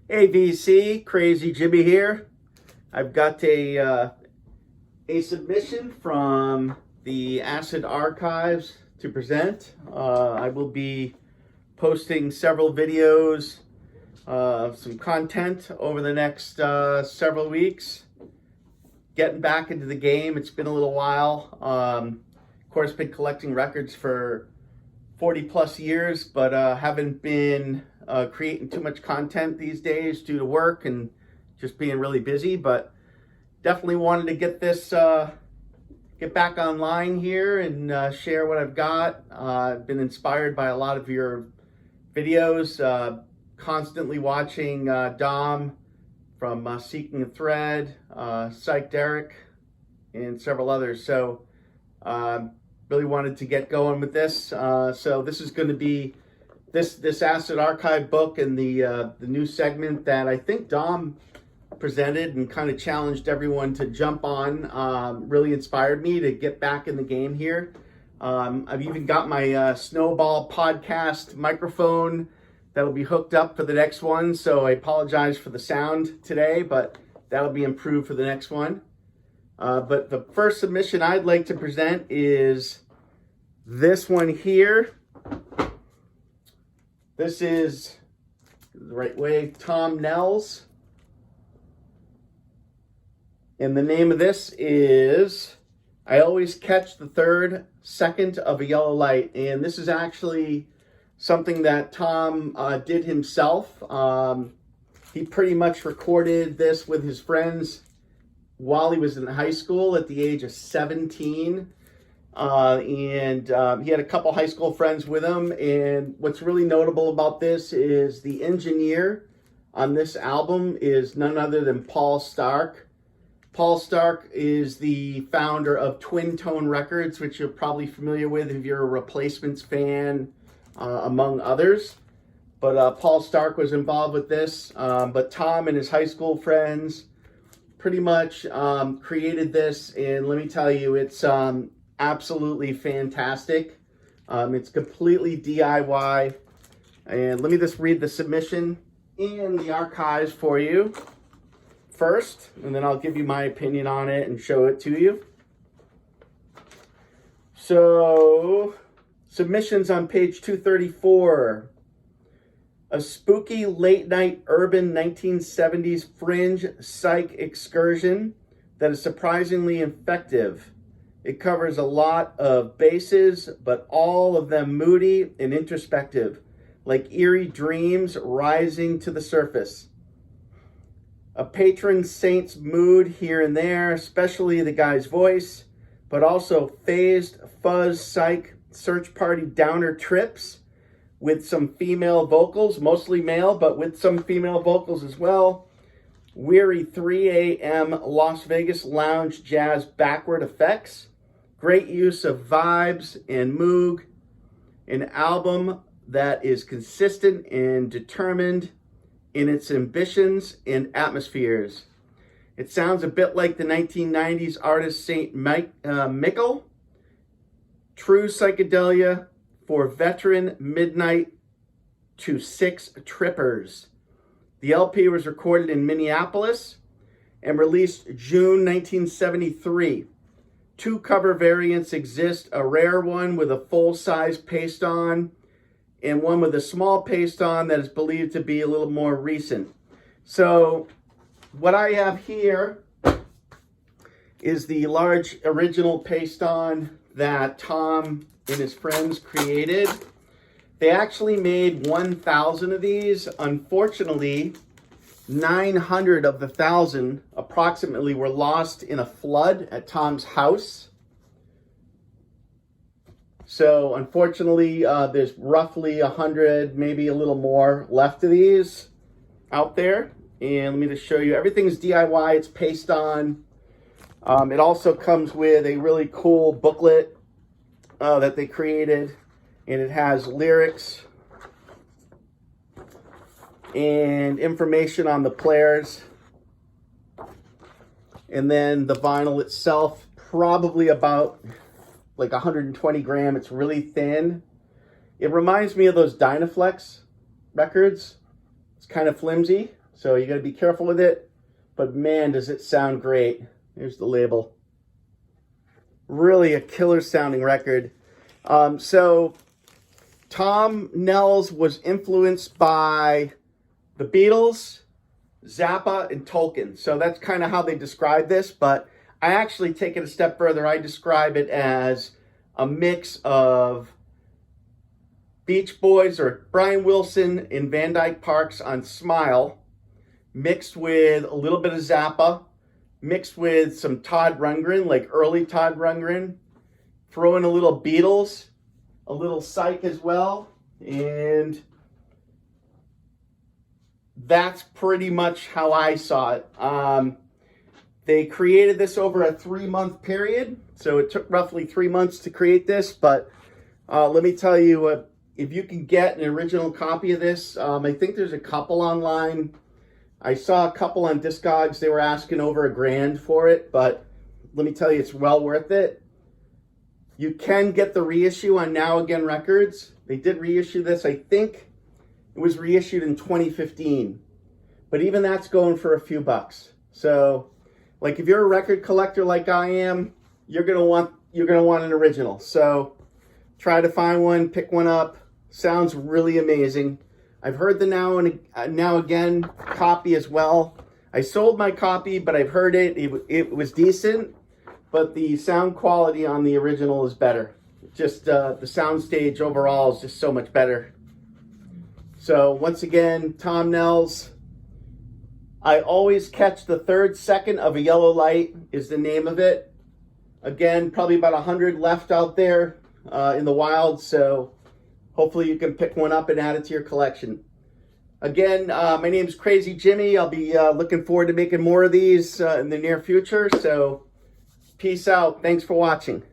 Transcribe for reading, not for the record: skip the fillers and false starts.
Hey VC, Crazy Jimmy here. I've got a submission from the Acid Archives to present. I will be posting several videos, some content over the next several weeks. Getting back into the game. It's been a little while. Of course, been collecting records for 40 plus years, but haven't been creating too much content these days due to work and just being really busy. But definitely wanted to get this, get back online here and share what I've got. I've been inspired by a lot of your videos, constantly watching Dom from Seeking a Thread, Psych Derek, and several others. So really wanted to get going with this. So this is going to be this Acid Archive book and the new segment that I think Dom presented and kind of challenged everyone to jump on. Really inspired me to get back in the game here. I've even got my Snowball podcast microphone that'll be hooked up for the next one. So I apologize for the sound today, but that'll be improved for the next one. But the first submission I'd like to present is this one here. This is the right way, Tom Nehls. And the name of this is I Always Catch the Third Second of a Yellow Light. And this is actually something that Tom did himself. He pretty much recorded this with his friends while he was in high school at the age of 17. And he had a couple high school friends with him. And what's really notable about this is the engineer on this album is none other than Paul Stark. Paul Stark is the founder of Twin Tone Records, which you're probably familiar with if you're a Replacements fan, among others. But Paul Stark was involved with this. But Tom and his high school friends pretty much created this. And let me tell you, it's absolutely fantastic. It's completely DIY. And let me just read the submission and the archives for you first, and then I'll give you my opinion on it and show it to you. So, submissions on page 234. A spooky late-night urban 1970s fringe psych excursion that is surprisingly effective. It covers a lot of bases, but all of them moody and introspective, like eerie dreams rising to the surface. A patron saint's mood here and there, especially the guy's voice, but also phased fuzz psych search party downer trips with some female vocals, mostly male, but with some female vocals as well. Weary 3 a.m. Las Vegas lounge jazz backward effects. Great use of vibes and moog. An album that is consistent and determined in its ambitions and atmospheres. It sounds a bit like the 1990s artist St. Michael. True psychedelia for veteran midnight to six trippers. The LP was recorded in Minneapolis and released June 1973. Two cover variants exist, a rare one with a full-size paste on and one with a small paste on that is believed to be a little more recent. So what I have here is the large original paste on that Tom and his friends created. They actually made 1,000 of these. Unfortunately, 900 of the 1,000 approximately were lost in a flood at Tom's house. So unfortunately, there's roughly 100, maybe a little more left of these out there. And let me just show you, everything's DIY, it's paste on. It also comes with a really cool booklet that they created, and it has lyrics and information on the players. And then the vinyl itself, probably about like 120 gram. It's really thin. It reminds me of those Dynaflex records. It's kind of flimsy. So you got to be careful with it. But man, does it sound great. Here's the label. Really a killer sounding record. So Tom Nehls was influenced by the Beatles, Zappa, and Tolkien. So that's kind of how they describe this, but I actually take it a step further. I describe it as a mix of Beach Boys or Brian Wilson in Van Dyke Parks on Smile, mixed with a little bit of Zappa, mixed with some Todd Rundgren, like early Todd Rundgren, throw in a little Beatles, a little Psych as well, and that's pretty much how I saw it. They created this over a 3-month period, so it took roughly 3 months to create this, but let me tell you, if you can get an original copy of this, I think there's a couple online. I saw a couple on Discogs. They were asking over $1,000 for it, but let me tell you, it's well worth it. You can get the reissue on Now Again Records. They did reissue this. I think it was reissued in 2015, but even that's going for a few bucks. So, like, if you're a record collector like I am, you're gonna want an original. So, try to find one, pick one up. Sounds really amazing. I've heard the Now Again copy as well. I sold my copy, but I've heard it. It was decent, but the sound quality on the original is better. Just the soundstage overall is just so much better. So once again, Tom Nehls. I Always Catch the Third Second of a Yellow Light is the name of it. Again, probably about 100 left out there in the wild, so hopefully you can pick one up and add it to your collection. Again, my name's Crazy Jimmy. I'll be looking forward to making more of these in the near future, so peace out. Thanks for watching.